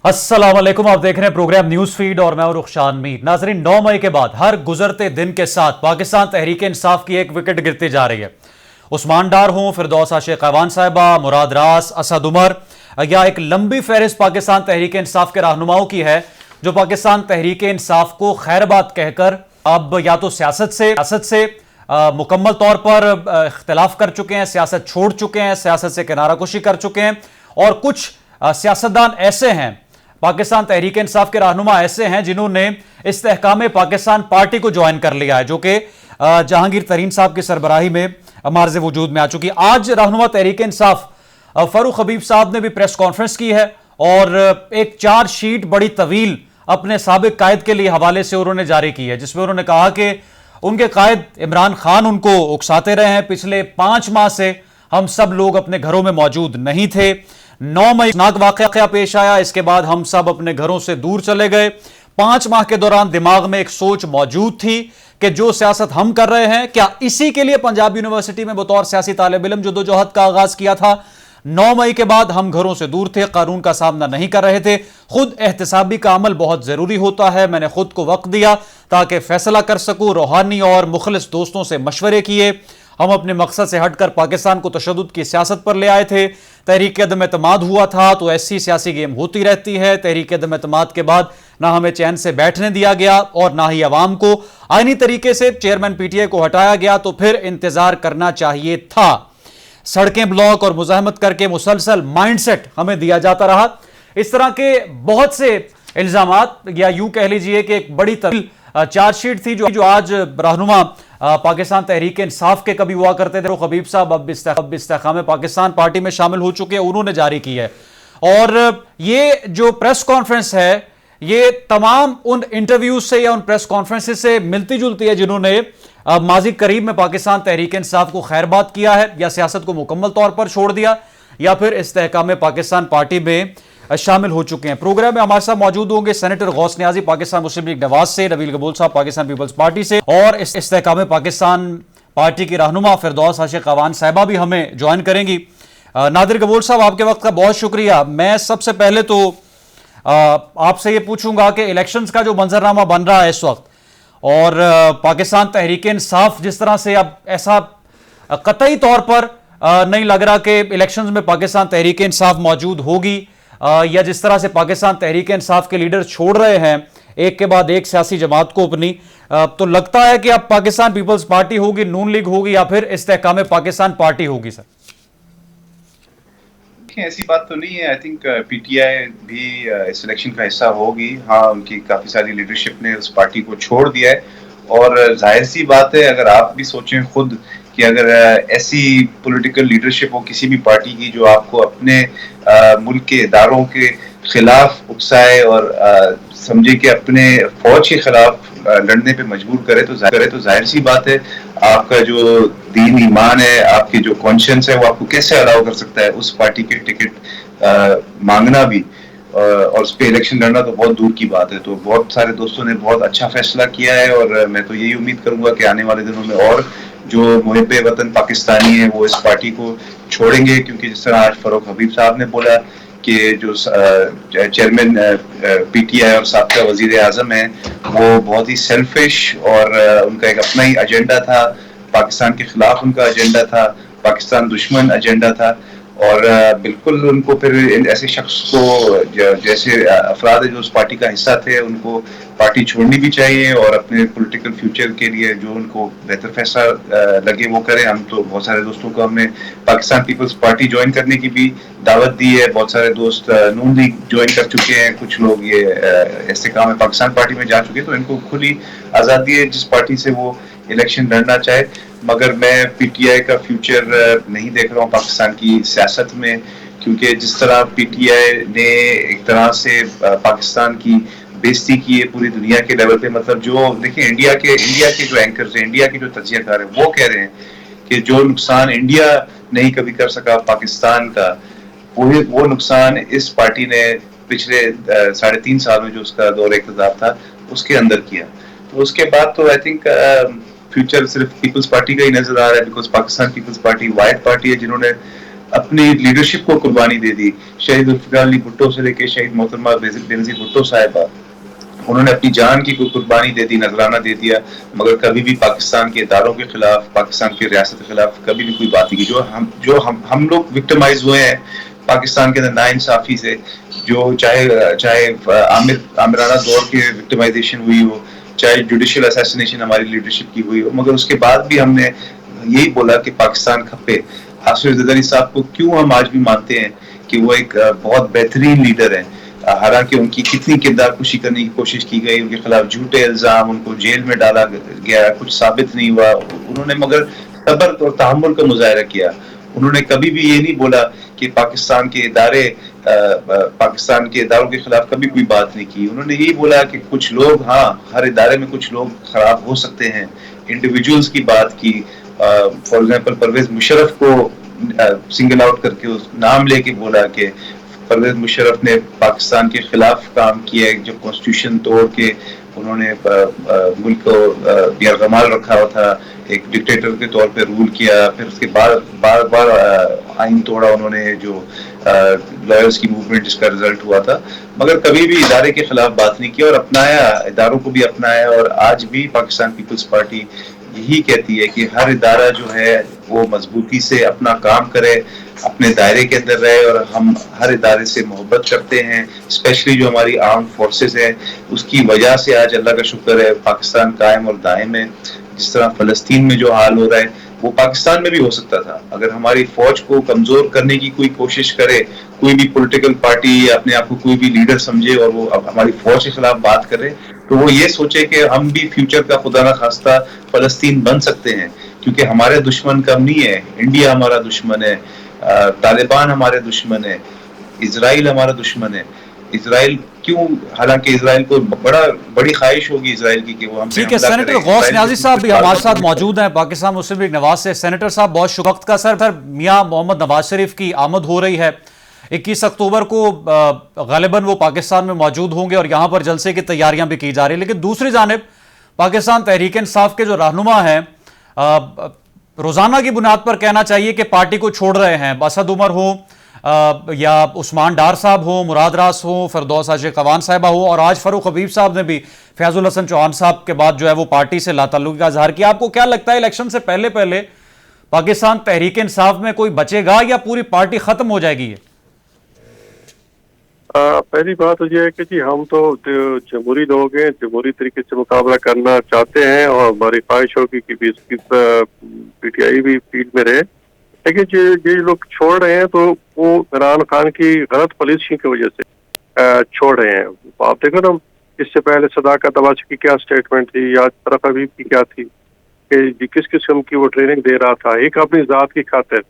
अस्सलाम वालेकुम। आप देख रहे हैं प्रोग्राम न्यूज फीड और मैं हूं रुखशान मीर। नाजरीन, 9 मई के बाद हर गुजरते दिन के साथ पाकिस्तान तहरीक इंसाफ की एक विकेट गिरती जा रही है। उस्मान डार हों, फिरदौस आशिक अवान साहिबा, मुराद रास, असद उमर, या एक लंबी फहरिस्त पाकिस्तान तहरीक इंसाफ के रहनुमाओं की है जो पाकिस्तान तहरीक इंसाफ को खैरबाद कहकर अब या तो सियासत से मुकम्मल तौर पर इख्तिलाफ कर चुके हैं, सियासत छोड़ चुके हैं, सियासत से किनाराकुशी कर चुके हैं। और कुछ सियासतदान ऐसे हैं, पाकिस्तान तहरीक इंसाफ के रहनुमा ऐसे हैं जिन्होंने इस्तेहकाम पाकिस्तान पार्टी को ज्वाइन कर लिया है, जो कि जहांगीर तरीन साहब की सरबराही में मार्ज वजूद में आ चुकी है। आज रहनुमा तहरीक इंसाफ फारूक हबीब साहब ने भी प्रेस कॉन्फ्रेंस की है और एक चार्जशीट बड़ी तवील अपने साबिक कायद के लिए हवाले से उन्होंने जारी की है, जिसमें उन्होंने कहा कि उनके कायद इमरान खान उनको उकसाते रहे हैं। पिछले 5 माह से हम सब लोग अपने घरों में मौजूद नहीं थे। 9 मई नाक वाकया पेश आया, इसके बाद हम सब अपने घरों से दूर चले गए। 5 माह के दौरान दिमाग में एक सोच मौजूद थी कि जो सियासत हम कर रहे हैं, क्या इसी के लिए पंजाब यूनिवर्सिटी में बतौर सियासी तालिब इल्म जद्दोजहद का आगाज किया था। 9 मई के बाद हम घरों से दूर थे, कानून का सामना नहीं कर रहे थे। खुद एहतसाबी का अमल बहुत जरूरी होता है। मैंने खुद को वक्त दिया ताकि फैसला कर सकूं। रूहानी और मुखलिस दोस्तों से मशवरे किए। हम अपने मकसद से हटकर पाकिस्तान को तशद्दुद की सियासत पर ले आए थे। तहरीक अदम एतमाद हुआ था तो ऐसी सियासी गेम होती रहती है। तहरीक अदम एतमाद के बाद ना हमें चैन से बैठने दिया गया और ना ही अवाम को आईनी तरीके से चेयरमैन पीटीआई को हटाया गया, तो फिर इंतजार करना चाहिए था। सड़कें ब्लॉक और मुजाहमत करके मुसलसल माइंडसेट हमें दिया जाता रहा। इस तरह के बहुत से इल्जामात, या यूं कह लीजिए कि एक बड़ी तवील चार्जशीट थी जो आज रहनुमा पाकिस्तान तहरीक इंसाफ के कभी हुआ करते थे हबीब साहब अब इस्तेहकाम पाकिस्तान पार्टी में शामिल हो चुके हैं, उन्होंने जारी की है। और ये जो प्रेस कॉन्फ्रेंस है, ये तमाम उन इंटरव्यूज से या उन प्रेस कॉन्फ्रेंसेस से मिलती जुलती है जिन्होंने माजी करीब में पाकिस्तान तहरीक इंसाफ को खैरबाद किया है, या सियासत को मुकम्मल तौर पर छोड़ दिया, या फिर इस्तेहकाम पाकिस्तान पार्टी में शामिल हो चुके हैं। प्रोग्राम में हमारे साथ मौजूद होंगे सेनेटर गौस नियाजी पाकिस्तान मुस्लिम लीग नवाज से, नबील कबूल साहब पाकिस्तान पीपल्स पार्टी से, और इस्तेहकाम पाकिस्तान पार्टी की रहनुमा फिरदौस आशिक अवान साहिबा भी हमें ज्वाइन करेंगी। नादिर कबूल साहब, आपके वक्त का बहुत शुक्रिया। मैं सबसे पहले तो आपसे ये पूछूंगा कि इलेक्शंस का जो मंजरनामा बन रहा है इस वक्त, और पाकिस्तान तहरीक इंसाफ जिस तरह से अब ऐसा कतई तौर पर नहीं लग रहा कि इलेक्शंस में पाकिस्तान तहरीक इंसाफ मौजूद होगी, या जिस तरह से पाकिस्तान तहरीक इंसाफ के लीडर छोड़ रहे हैं एक के बाद एक सियासी जमात को अपनी, तो लगता है कि अब पाकिस्तान पीपल्स पार्टी होगी, नून लीग होगी, या फिर इस्तेहकाम पाकिस्तान पार्टी होगी? सर, ऐसी बात तो नहीं है। आई थिंक पीटीआई भी इस इलेक्शन का हिस्सा होगी। हाँ, उनकी काफी सारी लीडरशिप ने उस पार्टी को छोड़ दिया है, और जाहिर सी बात है, अगर आप भी सोचें खुद कि अगर ऐसी पॉलिटिकल लीडरशिप हो किसी भी पार्टी की जो आपको अपने मुल्क के इदारों के खिलाफ उकसाए और समझे कि अपने फौज के खिलाफ लड़ने पे मजबूर करे, तो जाहिर सी बात है आपका जो दीन ईमान है, आपकी जो कॉन्शियंस है, वो आपको कैसे अलाउ कर सकता है उस पार्टी के टिकट मांगना भी, और उस पर इलेक्शन लड़ना तो बहुत दूर की बात है। तो बहुत सारे दोस्तों ने बहुत अच्छा फैसला किया है, और मैं तो यही उम्मीद करूंगा कि आने वाले दिनों में और जो मुहिब्बे वतन पाकिस्तानी है वो इस पार्टी को छोड़ेंगे, क्योंकि जिस तरह आज फारूक हबीब साहब ने बोला कि जो चेयरमैन पीटीआई और साबका वजीर आजम है वो बहुत ही सेल्फिश, और उनका एक अपना ही एजेंडा था, पाकिस्तान के खिलाफ उनका एजेंडा था, पाकिस्तान दुश्मन एजेंडा था। और बिल्कुल उनको फिर ऐसे शख्स को, जैसे अफराद जो उस पार्टी का हिस्सा थे, उनको पार्टी छोड़नी भी चाहिए और अपने पॉलिटिकल फ्यूचर के लिए जो उनको बेहतर फैसला लगे वो करें। हम तो बहुत सारे दोस्तों को हमने पाकिस्तान पीपल्स पार्टी ज्वाइन करने की भी दावत दी है। बहुत सारे दोस्त नून लीग ज्वाइन कर चुके हैं, कुछ लोग ये इस्तेहकाम पाकिस्तान पार्टी में जा चुके हैं। तो इनको खुली आज़ादी है जिस पार्टी से वो इलेक्शन लड़ना चाहे, मगर मैं पीटीआई का फ्यूचर नहीं देख रहा हूँ पाकिस्तान की सियासत में, क्योंकि जिस तरह पीटीआई ने एक तरह से पाकिस्तान की बेइज्जती की है पूरी दुनिया के लेवल पे। मतलब जो देखिए, इंडिया के जो एंकर्स हैं, इंडिया के जो तज्जियाकार हैं, वो कह रहे हैं कि जो नुकसान इंडिया नहीं कभी कर सका पाकिस्तान का, वो नुकसान इस पार्टी ने पिछले 3.5 साल में जो उसका दौर इक़्तिदार था उसके अंदर किया। तो उसके बाद तो आई थिंक फ्यूचर सिर्फ पीपल्स पार्टी का ही नजर आ रहा है, because Pakistan Peoples Party wide party है जिन्होंने अपनी लीडरशिप को कुर्बानी दे दी। शहीद जुल्फ़िकार अली भुट्टो से लेकर शहीद मोहतरमा बेनज़ीर भुट्टो साहिबा, उन्होंने अपनी जान की कुर्बानी दे दी, नजराना दे दिया, मगर कभी भी पाकिस्तान के इदारों के खिलाफ, पाकिस्तान की रियासत के खिलाफ कभी भी कोई बात नहीं की। जो हम लोग विक्टिमाइज हुए हैं पाकिस्तान के अंदर नाइंसाफी से, जो चाहे चाहे आमिराना दौर के विक्टिमाइजेशन हुई हो, चाहे जुडिशियल असैसिनेशन हमारी लीडरशिप की हुई हो, मगर उसके बाद भी हमने यही बोला कि पाकिस्तान खपे। आसिफ ज़रदारी साहब को क्यों हम आज भी मानते हैं कि वो एक बहुत बेहतरीन लीडर है, हालांकि उनकी कितनी किरदार कुशी करने की कोशिश की गई, उनके खिलाफ झूठे इल्जाम, उनको जेल में डाला गया, कुछ साबित नहीं हुआ, उन्होंने मगर सब्र और तहम्मुल का मुजाहरा किया। उन्होंने कभी भी ये नहीं बोला कि पाकिस्तान के इदारों के खिलाफ कभी कोई बात नहीं की। उन्होंने यही बोला कि कुछ लोग, हाँ, हर इदारे में कुछ लोग खराब हो सकते हैं, इंडिविजुअल्स की बात की। फॉर एग्जाम्पल परवेज मुशर्रफ को सिंगल आउट करके उस नाम लेके बोला कि परवेज मुशर्रफ ने पाकिस्तान के खिलाफ काम किया है, जो कॉन्स्टिट्यूशन तोड़ के उन्होंने मुल्क को यरगमाल रखा हुआ था, एक डिक्टेटर के तौर पे रूल किया, फिर उसके बाद बार बार आइन तोड़ा उन्होंने, जो लॉयर्स की मूवमेंट जिसका रिजल्ट हुआ था, मगर कभी भी इदारे के खिलाफ बात नहीं की और अपनाया, इदारों को भी अपनाया। और आज भी पाकिस्तान पीपल्स पार्टी यही कहती है कि हर इदारा जो है वो मजबूती से अपना काम करे, अपने दायरे के अंदर रहे, और हम हर इदारे से मोहब्बत करते हैं, स्पेशली जो हमारी आर्म फोर्सेस है, उसकी वजह से आज अल्लाह का शुक्र है पाकिस्तान कायम और दायम है। जिस तरह फलस्तीन में जो हाल हो रहा है वो पाकिस्तान में भी हो सकता था। अगर हमारी फौज को कमजोर करने की कोई कोशिश करे, कोई भी पॉलिटिकल पार्टी या अपने आप को कोई भी लीडर समझे और वो अब हमारी फौज के खिलाफ बात करे, तो वो ये सोचे कि हम भी फ्यूचर का खुदा ना खास्ता फलस्तीन बन सकते हैं, क्योंकि हमारे दुश्मन कम नहीं है। इंडिया हमारा दुश्मन है, तालिबान हमारे दुश्मन है, इजराइल हमारा दुश्मन है। इजराइल क्यों, हालांकि इजराइल को बड़ी ख्वाहिश होगी इजराइल की कि वो हम ठीक है। सेनेटर गौस न्याजी साहब भी हमारे साथ मौजूद हैं, पाकिस्तान मुस्लिम लीग नवाज से। सेनेटर साहब, बहुत शुभ वक्त का सर मियां मोहम्मद नवाज शरीफ की आमद हो रही है। 21 अक्टूबर को गालिबन वो पाकिस्तान में मौजूद होंगे और यहां पर जलसे की तैयारियां भी की जा रही है। लेकिन दूसरी जानिब पाकिस्तान तहरीक इंसाफ के जो रहनुमा हैं, रोजाना की बुनियाद पर कहना चाहिए कि पार्टी को छोड़ रहे हैं। असद उमर हो या उस्मान डार साहब हो, मुराद रास हो, फिरदौस आशिक अवान साहिबा हो, और आज फरूख हबीब साहब ने भी फैजुल हसन चौहान साहब के बाद जो है वो पार्टी से लाताल्लुकी का इजहार किया। आपको क्या लगता है, इलेक्शन से पहले पहले पाकिस्तान तहरीक इंसाफ में कोई बचेगा या पूरी पार्टी खत्म हो जाएगी? पहली बात तो यह है कि जी हम तो जमहूरी लोग हैं, जमहूरी तरीके से मुकाबला करना चाहते हैं और हमारी ख्वाहिश होगी कि पीटीआई भी फील्ड में रहे। लेकिन जो लोग छोड़ रहे हैं तो वो इमरान खान की गलत पॉलिसी की वजह से छोड़ रहे हैं। आप देखो ना, इससे पहले सदाकत अवासी की क्या स्टेटमेंट थी, आज तरफ हबीब की क्या थी, कि किस किस्म की वो ट्रेनिंग दे रहा था। एक अपनी जात की खातिर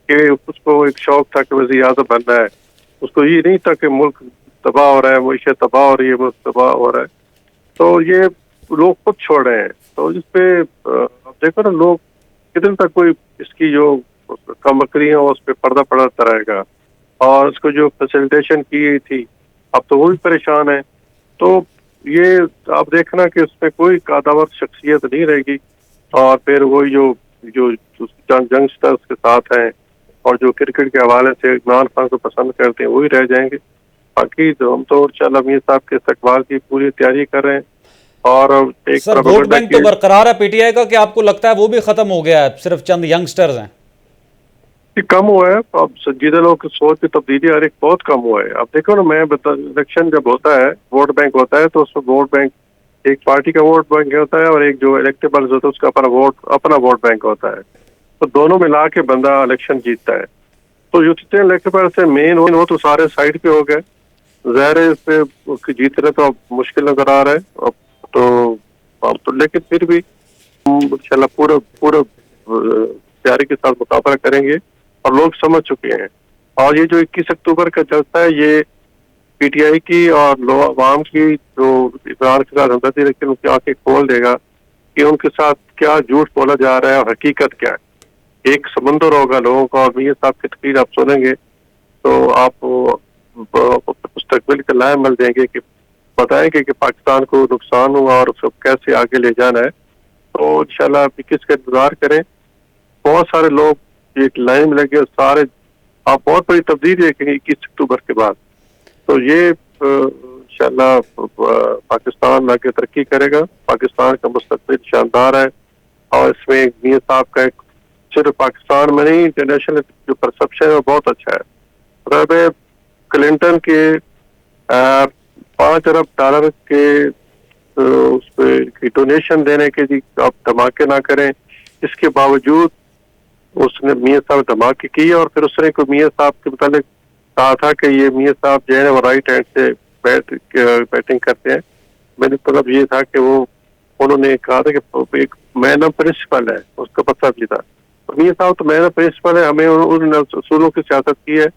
कि उसको एक शौक था कि वज़ीर आज़म बनना है, उसको ये नहीं था कि मुल्क तबाह हो रहा है, मुल्क तबाह हो रही है, मुल्क तबाह हो रहा है। तो ये लोग खुद छोड़ रहे हैं। तो इस पे अब देखो ना, लोग कितने तक कोई इसकी जो कमकरी है उस पर पर्दा पड़ता रहेगा। और उसको जो फैसिलिटेशन की थी, अब तो वो भी परेशान है। तो ये आप देखना कि उसमें कोई कादावर शख्सियत नहीं रहेगी, और फिर वही जो यंगस्टर्स के साथ हैं और जो क्रिकेट के हवाले से इमरान खान को पसंद करते हैं वही रह जाएंगे। बाकी तो हम तो इंशाल्लाह मीर साहब के इस्तकबाल की पूरी तैयारी कर रहे हैं। और एक सर, वोट बैंक तो बरकरार है पीटीआई का, कि आपको लगता है वो भी खत्म हो गया है, सिर्फ चंद यंगस्टर्स हैं? कम हुआ है। अब संजीदा लोग की सोच की तब्दीली हर एक बहुत कम हुआ है। अब देखो ना, मैं बता, इलेक्शन जब होता है, वोट बैंक होता है, तो उसमें वोट बैंक एक पार्टी का वोट बैंक होता है और एक जो इलेक्टेबल्स होता है उसका अपना वोट बैंक होता है। तो दोनों मिला के बंदा इलेक्शन जीतता है। तो जो जितने इलेक्टेबल से मेन हो तो सारे साइड पे हो गए। ज़ाहिर है इस पे जीतना तो अब मुश्किल नजर आ रहा है। अब तो लेकिन फिर भी इंशाल्लाह पूरा तैयारी के साथ मुकाबला करेंगे और लोग समझ चुके हैं। और ये जो 21 अक्टूबर का जलसा है, ये पीटीआई की और अवाम की जो इमरान के साथ हमदर्दी रखकर उनकी आंखें खोल देगा कि उनके साथ क्या झूठ बोला जा रहा है और हकीकत क्या है। एक समंदर होगा लोगों का। और मीर साहब की तकरीर आप सुनेंगे तो आप मुस्तकबिल के लाए मिल देंगे कि बताएंगे कि पाकिस्तान को नुकसान हुआ और उसको कैसे आगे ले जाना है। तो इंशाल्लाह 21 का इंतजार करें। बहुत सारे लोग एक लाइन में लगे, सारे आप बहुत बड़ी तब्दीली देखेंगे 21 अक्टूबर के बाद। तो ये इंशाल्लाह पाकिस्तान आगे तरक्की करेगा। पाकिस्तान का मुस्तकबिल शानदार है और इसमें मियां साहब का एक सिर्फ पाकिस्तान में नहीं, इंटरनेशनल जो परसेप्शन है वो बहुत अच्छा है। मतलब क्लिंटन के 5 अरब डॉलर के उस पे डोनेशन देने के जी आप धमाके ना करें, इसके बावजूद उसने मियां साहब धमाके किए और फिर उसने को मियां साहब के मुताबिक कहा था कि ये मियां साहब जो है वो राइट हैंड से बैटिंग करते हैं। मैंने मतलब ये था कि वो उन्होंने कहा था कि एक मैन ऑफ प्रिंसिपल है, उसका पता भी था। तो मियां साहब तो मैन ऑफ प्रिंसिपल है, हमें उन असूलों की सियासत की है,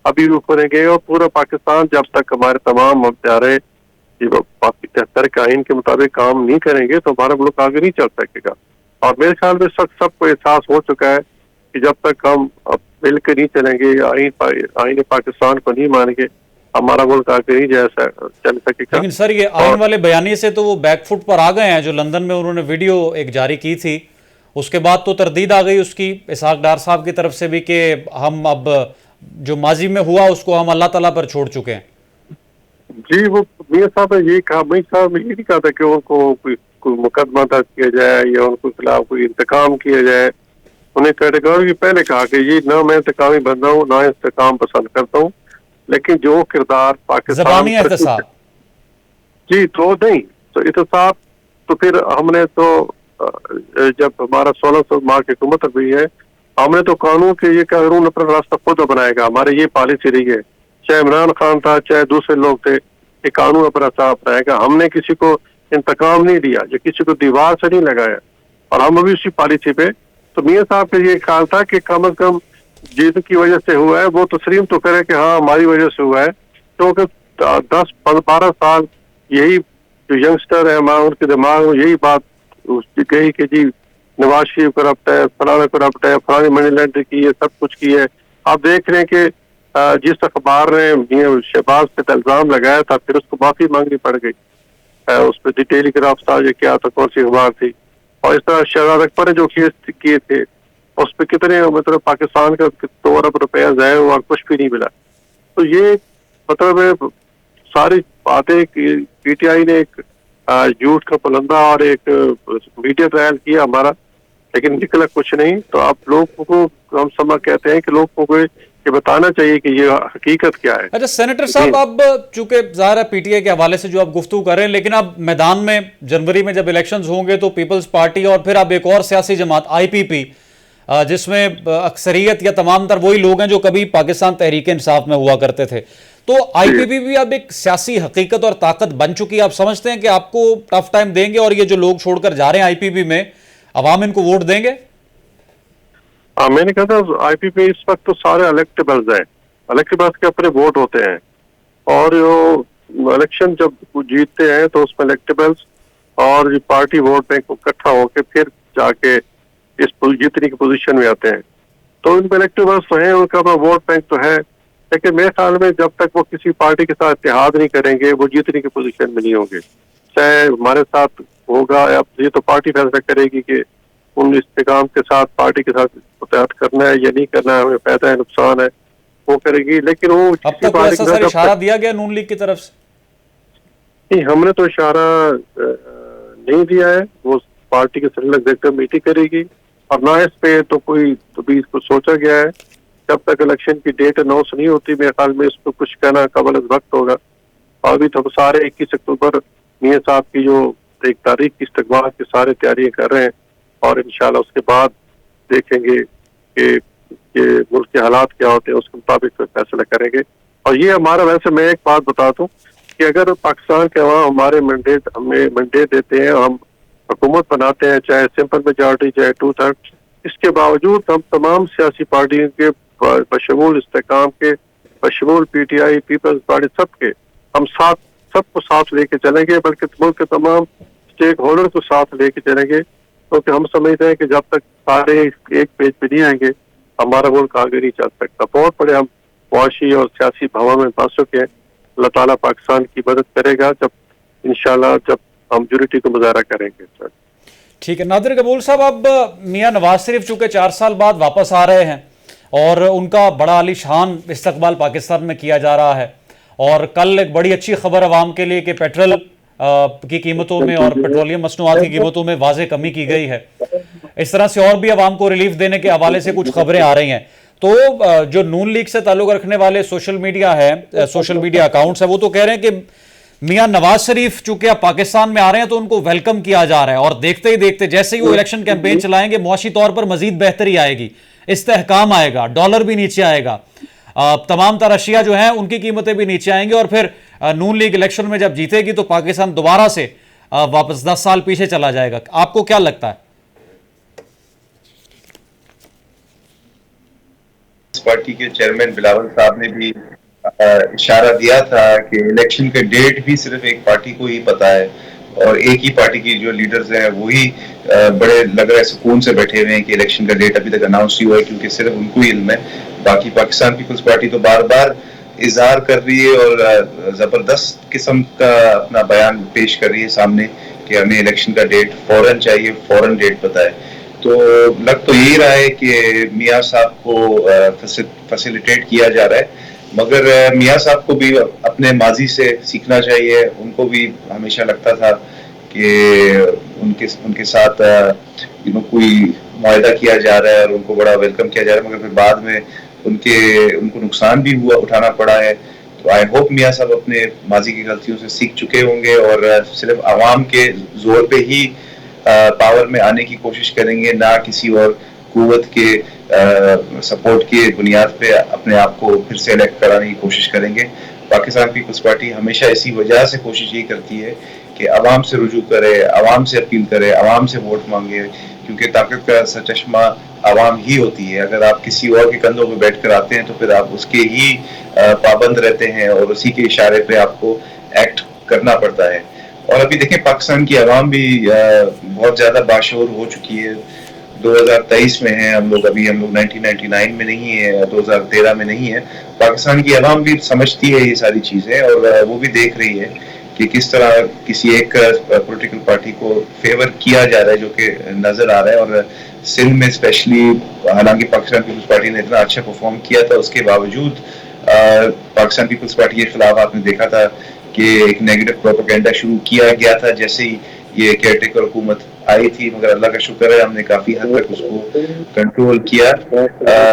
अभी भी करेंगे। और पूरा पाकिस्तान जब तक हमारे तमाम हथियारे 73 के आइन के मुताबिक काम नहीं करेंगे तो हमारा मुल्क आगे नहीं चल सकेगा। और मेरे ख्याल में सबको एहसास हो चुका है कि जब तक हम अब मिल के नहीं चलेंगे, आइन पाकिस्तान को नहीं मानेंगे, हमारा मुल्क आगे नहीं जैसा चल सकेगा। लेकिन सर ये आइन वाले बयानी से तो वो बैकफुट पर आ गए हैं। जो लंदन में उन्होंने वीडियो एक जारी की थी, उसके बाद तो तरदीद आ गई उसकी इसहाक डार साहब की तरफ से भी कि हम अब जो माजी में हुआ उसको हम अल्लाह ताला पर छोड़ चुके हैं। जी, वो मियां साहब ने ये कहा, मियां साहब ने ये नहीं कहा था कि उनको कोई मुकदमा दर्ज किया जाए या उनके खिलाफ कोई इंतकाम किया जाए। उन्हें कैटेगरी पहले कहा कि ये ना मैं इंतकामी बंदा हूँ ना इंतकाम पसंद करता हूँ, लेकिन जो किरदार पाकिस्तान जी तो नहीं तो इत्तेसाब तो फिर हमने तो जब हमारा 1600 माह की हुकूमत हुई है, हमने तो कानून के ये कानून अपना रास्ता खुद बनाएगा, हमारी ये पॉलिसी रही है। चाहे इमरान खान था चाहे दूसरे लोग थे, ये कानून अपना साफ रहेगा। हमने किसी को इंतकाम नहीं दिया, जो किसी को दीवार से नहीं लगाया, और हम अभी उसी पॉलिसी पे। तो मियां साहब का ये ख्याल था कि कम अज कम जिनकी वजह से हुआ है वो तस्लीम तो करे कि हाँ हमारी वजह से हुआ है, क्योंकि 10-12 साल यही जो यंगस्टर है उनके दिमाग में यही बात गई कि जी नवाज शरीफ करप्ट है, फलाना करप्ट है, फलानी मनी लॉन्ड्रिंग की है, सब कुछ की है। आप देख रहे हैं कि जिस अखबार ने शहबाज पे इल्जाम लगाया था फिर उसको माफी मांगनी पड़ गई। उस पर टेलीग्राफ था ये क्या था, कौन सी अखबार थी, और इस तरह शहजाद अकबर ने जो केस किए थे उस पर कितने मतलब पाकिस्तान का 2 अरब रुपया ज़ाया हुआ, कुछ भी नहीं मिला। तो ये मतलब सारी बातें पीटीआई ने एक झूठ का पुलंदा और एक मीडिया ट्रायल किया हमारा, लेकिन निकला कुछ नहीं। तो आप लोगों को हम समा कहते हैं कि लोगों को ये बताना चाहिए कि ये हकीकत क्या है। अच्छा सेनेटर साहब, अब चूंकि ज़ाहिर है पीटीआई के हवाले से जो आप गुफ्तगू कर रहे हैं, लेकिन अब मैदान में जनवरी में जब इलेक्शंस होंगे तो पीपल्स पार्टी और फिर अब एक और सियासी जमात आईपीपी, जिसमें अक्सरियत या तमाम तर वही लोग हैं जो कभी पाकिस्तान तहरीक इंसाफ में हुआ करते थे, तो आईपीपी भी अब एक सियासी हकीकत और ताकत बन चुकी है। आप समझते हैं कि आपको टफ टाइम देंगे और ये जो लोग छोड़कर जा रहे हैं आईपीपी में, अवाम इनको वोट देंगे? मैंने कहा था आईपीपी इस वक्त तो सारे इलेक्टेबल्स हैं, इलेक्टेबल्स के अपने वोट होते हैं, और जो इलेक्शन जब जीतते हैं तो उसमें इलेक्टेबल्स और पार्टी वोट बैंक इकट्ठा होकर फिर जाके इस जीतने की पोजीशन में आते हैं। तो उनमें इलेक्टेबल्स तो हैं, उनका अपना वोट बैंक तो है, लेकिन मेरे ख्याल में जब तक वो किसी पार्टी के साथ इत्तेहाद नहीं करेंगे वो जीतने की पोजीशन में नहीं होंगे। चाहे हमारे साथ होगा या ये तो पार्टी फैसला करेगी कि उन इस्तेकाम के साथ पार्टी के साथ इत्तेहाद करना है या नहीं करना है, हमें फायदा है नुकसान है, वो करेगी। लेकिन वो अब तक ऐसा सर इशारा दिया गया नून लीग की तरफ से? नहीं, हमने तो इशारा नहीं दिया है, वो पार्टी के सेंट्रल एग्जीक्यूटिव मीटिंग करेगी, और ना इस पे तो कोई तो भी इसको सोचा गया है। जब तक इलेक्शन की डेट अनाउंस नहीं होती मेरे ख्याल में इस पर कुछ कहना कबल वक्त होगा। और अभी तो सारे 21 अक्टूबर मियां साहब की जो 1 तारीख की इस्तकबाल की सारे तैयारियां कर रहे हैं, और इंशाल्लाह उसके बाद देखेंगे कि मुल्क के हालात क्या होते हैं, उसके मुताबिक फैसला करेंगे। और ये हमारा, वैसे मैं एक बात बता दूं कि अगर पाकिस्तान के वहाँ हमारे हमें मैंडेट देते हैं, हम हुकूमत बनाते हैं, चाहे सिंपल मेजॉरिटी चाहे 2/3, इसके बावजूद हम तमाम सियासी पार्टियों के बशमूल इस्तेकाम के, बशमूल पीटीआई, पीपल्स पार्टी, सबके हम सबको साथ लेके चलेंगे, बल्कि मुल्क के तमाम स्टेक होल्डर को साथ लेके चलेंगे, क्योंकि हम समझते हैं कि जब तक सारे एक पेज पे नहीं आएंगे हमारा मुल्क आगे नहीं चल सकता। बहुत बड़े हम मुआशी और सियासी भावा में फंस चुके हैं। अल्लाह ताला पाकिस्तान की मदद करेगा जब इंशाल्लाह जब हम यूनिटी को मुजाहरा करेंगे। सर ठीक है। नादिर कबूल साहब, अब मियां नवाज शरीफ चूंकि 4 साल बाद वापस आ रहे हैं और उनका बड़ा आलीशान इस्तकबाल पाकिस्तान में किया जा रहा है। और कल एक बड़ी अच्छी खबर अवाम के लिए कि पेट्रोल की कीमतों में और पेट्रोलियम मसनूआत की कीमतों में वाज़े कमी की गई है। इस तरह से और भी अवाम को रिलीफ देने के हवाले से कुछ खबरें आ रही हैं। तो जो नून लीग से ताल्लुक रखने वाले सोशल मीडिया अकाउंट्स है, वो तो कह रहे हैं कि मियां नवाज शरीफ चूंकि अब पाकिस्तान में आ रहे हैं तो उनको वेलकम किया जा रहा है, और देखते ही देखते जैसे ही वो इलेक्शन कैंपेन चलाएंगे मुआशी तौर पर मजीद बेहतरी आएगी, इस्तेहकाम आएगा, डॉलर भी नीचे आएगा, तमाम तरह अशिया जो हैं उनकी कीमतें भी नीचे आएंगी, और फिर नून लीग इलेक्शन में जब जीतेगी तो पाकिस्तान दोबारा से वापस 10 साल पीछे चला जाएगा। आपको क्या लगता है? इस पार्टी के चेयरमैन बिलावल साहब ने भी इशारा दिया था कि इलेक्शन का डेट भी सिर्फ एक पार्टी को ही पता है, और एक ही पार्टी की जो लीडर्स हैं वही बड़े लग रहा है सुकून से बैठे हुए हैं कि इलेक्शन का डेट अभी तक अनाउंस नहीं हुआ है, क्योंकि सिर्फ उनको ही इल्म है। बाकी पाकिस्तान पीपल्स पार्टी तो बार बार इजहार कर रही है और जबरदस्त किस्म का अपना बयान पेश कर रही है सामने कि हमें इलेक्शन का डेट फौरन चाहिए, फौरन डेट पता है। तो लग तो यही रहा है कि मियाँ साहब को फैसिलिटेट किया जा रहा है, मगर मियाँ साहब को भी अपने माजी से सीखना चाहिए। उनको भी हमेशा लगता था कि उनके साथ कोई मुआहदा किया जा रहा है और उनको बड़ा वेलकम किया जा रहा है, मगर फिर बाद में उनको नुकसान भी उठाना पड़ा है। तो आई होप मियाँ साहब अपने माजी की गलतियों से सीख चुके होंगे और सिर्फ आवाम के जोर पे ही पावर में आने की कोशिश करेंगे, ना किसी और कुव्वत के सपोर्ट की बुनियाद पे अपने आप को फिर से इलेक्ट कराने की कोशिश करेंगे। पाकिस्तान पीपल्स पार्टी हमेशा इसी वजह से कोशिश यही करती है कि आवाम से रुजू करे, आवाम से अपील करे, आवाम से वोट मांगे, क्योंकि ताकत का सरचश्मा आवाम ही होती है। अगर आप किसी और के कंधों पर बैठ कर आते हैं तो फिर आप उसके ही पाबंद रहते हैं और उसी के इशारे पे आपको एक्ट करना पड़ता है। और अभी देखें पाकिस्तान की आवाम भी बहुत ज्यादा बाशऊर हो चुकी है। 2023 में है हम लोग 1999 में नहीं है, 2013 में नहीं है। पाकिस्तान की आवाम भी समझती है ये सारी चीजें और वो भी देख रही है कि किस तरह किसी एक पॉलिटिकल पार्टी को फेवर किया जा रहा है, जो कि नजर आ रहा है। और सिंध में स्पेशली, हालांकि पाकिस्तान पीपल्स पार्टी ने इतना अच्छा परफॉर्म किया था, उसके बावजूद पाकिस्तान पीपल्स पार्टी के खिलाफ आपने देखा था कि एक नेगेटिव प्रोपेगेंडा शुरू किया गया था जैसे ही ये केयरटेकर हुकूमत आई थी, मगर अल्लाह का शुक्र है हमने काफी हद तक उसको कंट्रोल किया।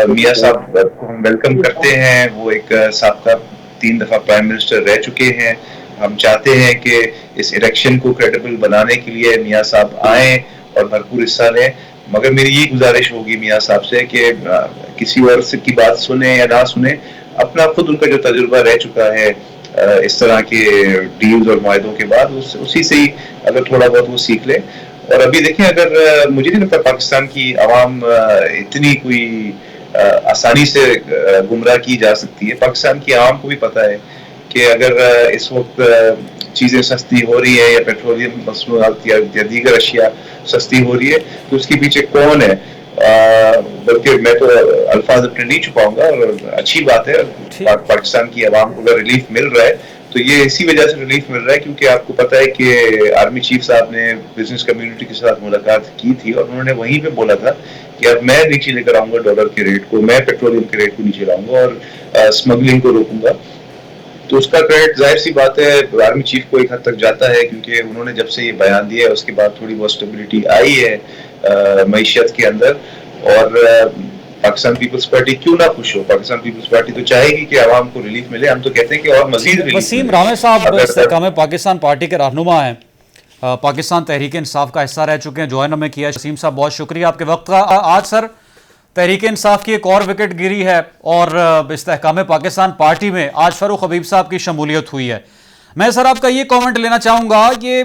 मियाँ साहब को हम वेलकम करते हैं, वो एक साबका 3 दफा प्राइम मिनिस्टर रह चुके हैं। हम चाहते हैं कि इस इलेक्शन को क्रेडिबल बनाने के लिए मियाँ साहब आए और भरपूर हिस्सा लें, मगर मेरी ये गुजारिश होगी मियाँ साहब से कि किसी और की बात सुने या ना सुने, अपना खुद उनका जो तजुर्बा रह चुका है इस तरह के डील्स और मुआहदों के बाद, उसी से ही अगर थोड़ा बहुत वो सीख ले। और अभी देखें, अगर मुझे नहीं लगता पाकिस्तान की आवाम इतनी कोई आसानी से गुमराह की जा सकती है। पाकिस्तान की आवाम को भी पता है कि अगर इस वक्त चीजें सस्ती हो रही है या पेट्रोलियम मसनूआत या दीगर अशिया सस्ती हो रही है तो उसके पीछे कौन है। बल्कि मैं तो अल्फाज अपने नहीं छुपाऊंगा, और अच्छी बात है पाकिस्तान की आवाम को अगर रिलीफ मिल रहा है तो ये इसी वजह से रिलीफ मिल रहा है क्योंकि आपको पता है कि आर्मी चीफ साहब ने बिजनेस कम्युनिटी के साथ मुलाकात की थी और उन्होंने वहीं पे बोला था कि अब मैं नीचे लेकर आऊंगा डॉलर के रेट को, मैं पेट्रोलियम के रेट को नीचे लाऊंगा और स्मगलिंग को रोकूंगा। तो उसका क्रेडिट जाहिर सी बात है आर्मी चीफ को एक हद तक जाता है, क्योंकि उन्होंने जब से ये बयान दिया है उसके बाद थोड़ी बहुत स्टेबिलिटी आई है मईशत के अंदर। और पाकिस्तान पीपल्स पार्टी क्यों ना खुश हो, पाकिस्तान पीपल्स पार्टी तो चाहेगी कि आवाम को रिलीफ मिले। हम तो कहते हैं कि और मजीद रिलीफ। वसीम रामे साहब इस्तेहकाम पाकिस्तान पार्टी के रहनुमा हैं, पाकिस्तान तहरीक इंसाफ का हिस्सा रह चुके हैं, ज्वाइन हमें किया। वसीम साहब बहुत शुक्रिया आपके वक्त का। आज सर तहरीक इंसाफ की एक और विकेट गिरी है और इस्तेहकाम पाकिस्तान पार्टी में आज फारूक हबीब साहब की शमूलियत हुई है। मैं सर आपका ये कमेंट लेना चाहूँगा कि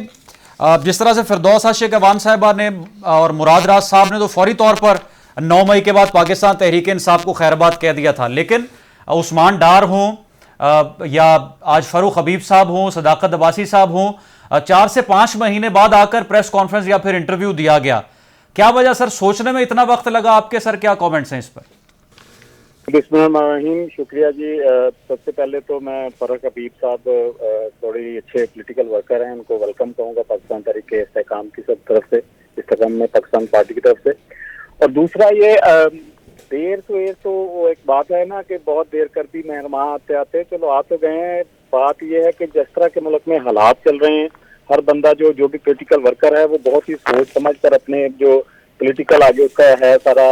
जिस तरह से फिरदौस आशिक अवान साहिबा ने और मुराद राज साहब ने तो फौरी तौर पर 9 मई के बाद पाकिस्तान तहरीक इंसाफ को खैरबाद कह दिया था, लेकिन उस्मान डार हों या आज फारूक हबीब साहब हों, सदाकत अब्बासी साहब हों, 4 से 5 महीने बाद आकर प्रेस कॉन्फ्रेंस या फिर इंटरव्यू दिया गया। क्या वजह सर, सोचने में इतना वक्त लगा आपके? सर क्या कमेंट्स हैं इस पर? बिस्मिल्लाहिर्रहमानिर्रहीम, शुक्रिया जी। सबसे पहले तो मैं फारूक हबीब साहब थोड़े अच्छे पॉलिटिकल वर्कर हैं, उनको वेलकम कहूँगा पाकिस्तान तहरीक के इस्तेहकाम की सब तरफ से, इस्तेहकाम में पाकिस्तान पार्टी की तरफ से। और दूसरा ये देर सवेर तो वो एक बात है ना कि बहुत देर कर दी मेहमान आते आते, चलो आ तो गए हैं। बात ये है कि जिस तरह के मुल्क में हालात चल रहे हैं, हर बंदा जो भी पॉलिटिकल वर्कर है वो बहुत ही सोच समझ कर अपने जो पॉलिटिकल आगे उसका है सारा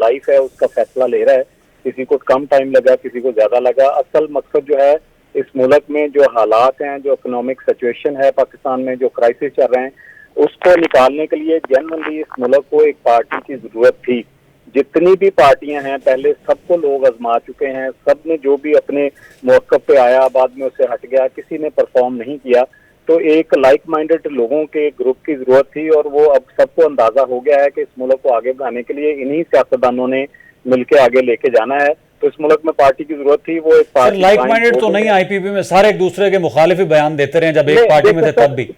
लाइफ है उसका फैसला ले रहा है। किसी को कम टाइम लगा, किसी को ज्यादा लगा। असल मकसद जो है इस मुल्क में जो हालात हैं, जो इकोनॉमिक सिचुएशन है पाकिस्तान में, जो क्राइसिस चल रहे हैं, उसको निकालने के लिए जनरली इस मुल्क को एक पार्टी की जरूरत थी। जितनी भी पार्टियां हैं पहले सबको लोग आजमा चुके हैं, सब ने जो भी अपने मौक़िफ़ पे आया बाद में उससे हट गया, किसी ने परफॉर्म नहीं किया। तो एक लाइक माइंडेड लोगों के ग्रुप की जरूरत थी और वो अब सबको अंदाजा हो गया है कि इस मुल्क को आगे बढ़ाने के लिए इन्हीं सियासतदानों ने मिलकर आगे लेके जाना है। तो इस मुल्क में पार्टी की जरूरत थी। वो एक पार्टी लाइक माइंडेड तो नहीं, आईपीपी में सारे एक दूसरे के मुखालिफ ही बयान देते रहे जब एक पार्टी में थे तब भी।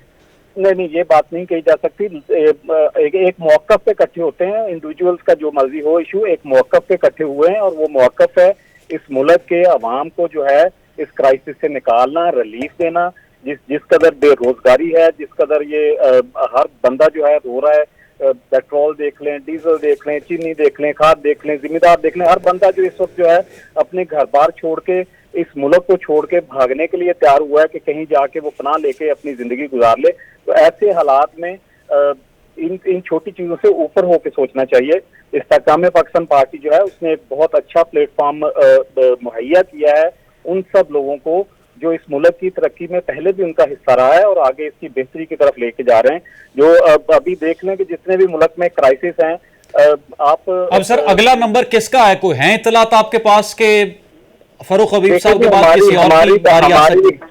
नहीं, ये बात नहीं कही जा सकती। एक मौक़िफ़ पे इकट्ठे होते हैं इंडिविजुअल्स का, जो मर्जी हो इशू, एक मौक़िफ़ पे इकट्ठे हुए हैं और वो मौक़िफ़ है इस मुल्क के अवाम को जो है इस क्राइसिस से निकालना, रिलीफ देना। जिस कदर बेरोजगारी है, जिस कदर ये हर बंदा जो है रो रहा है, पेट्रोल देख लें, डीजल देख लें, चीनी देख लें, खाद देख लें, जिम्मेदार देख लें, हर बंदा जो इस वक्त जो है अपने घर बार छोड़ के इस मुल्क को छोड़ के भागने के लिए तैयार हुआ है कि कहीं जाके वो पनाह लेके अपनी जिंदगी गुजार ले। तो ऐसे हालात में इन छोटी चीजों से ऊपर होकर सोचना चाहिए। इस्तेकाम पाकिस्तान पार्टी जो है उसने एक बहुत अच्छा प्लेटफॉर्म मुहैया किया है उन सब लोगों को जो इस मुल्क की तरक्की में पहले भी उनका हिस्सा रहा है और आगे इसकी बेहतरी की तरफ लेके जा रहे हैं। जो अभी देख लें कि जितने भी मुल्क में क्राइसिस हैं, आप अब सर अगला नंबर किसका है? कोई है इतलात आपके पास के फरूख हबीब साहब के बाद किसी और की बारी आ सकती है?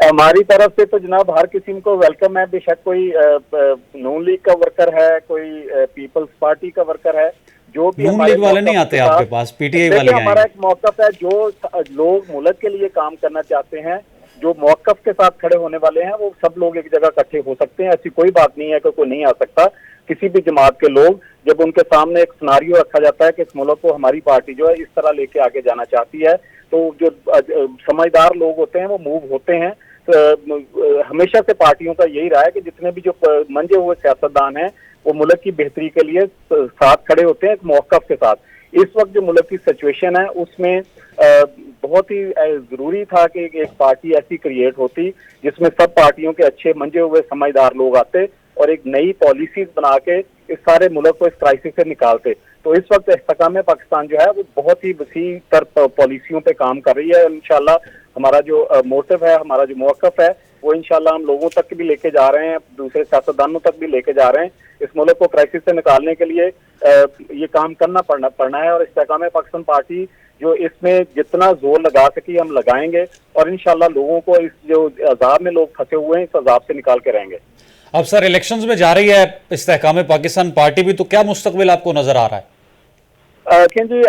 हमारी तरफ से तो जनाब हर किसी को वेलकम है। बेशक कोई नून लीग का वर्कर है, कोई पीपल्स पार्टी का वर्कर है, जो भी नून लीग वाले नहीं आते आपके पास, पीटीआई वाले आएंगे। हमारा एक मौक़िफ़ है, जो लोग मुल्क के लिए काम करना चाहते हैं, जो मौक़िफ़ के साथ खड़े होने वाले हैं, वो सब लोग एक जगह इकट्ठे हो सकते हैं। ऐसी कोई बात नहीं है कि कोई नहीं आ सकता। किसी भी जमात के लोग, जब उनके सामने एक सिनारियो रखा जाता है कि इस मुल्क को हमारी पार्टी जो है इस तरह लेके आगे जाना चाहती है, तो जो समझदार लोग होते हैं वो मूव होते हैं। हमेशा से पार्टियों का यही रहा है कि जितने भी जो मंजे हुए सियासतदान हैं वो मुल्क की बेहतरी के लिए साथ खड़े होते हैं एक मौक़िफ़ के साथ। इस वक्त जो मुल्क की सिचुएशन है उसमें बहुत ही जरूरी था कि एक पार्टी ऐसी क्रिएट होती जिसमें सब पार्टियों के अच्छे मंजे हुए समझदार लोग आते और एक नई पॉलिसीज बना के इस सारे मुल्क को इस क्राइसिस से निकालते। तो इस वक्त इस्तेकाम पाकिस्तान जो है वो बहुत ही वसी तर पॉलिसियों पे काम कर रही है। इंशाल्लाह हमारा जो मोटिव है, हमारा जो मौक़िफ़ है, वो इंशाल्लाह हम लोगों तक भी लेके जा रहे हैं, दूसरे सियासतदानों तक भी लेके जा रहे हैं। इस मुल्क को क्राइसिस से निकालने के लिए ये काम करना पड़ना है और इस्तेकाम पाकिस्तान पार्टी जो इसमें जितना जोर लगा सकी हम लगाएंगे और इंशाल्लाह लोगों को इस जो अजाब में लोग फंसे हुए हैं इस अजाब से निकाल के रहेंगे। अब सर इलेक्शंस में जा रही है इस्तेकाम पाकिस्तान पार्टी भी, तो क्या मुस्तकबिल आपको नजर आ रहा है? जी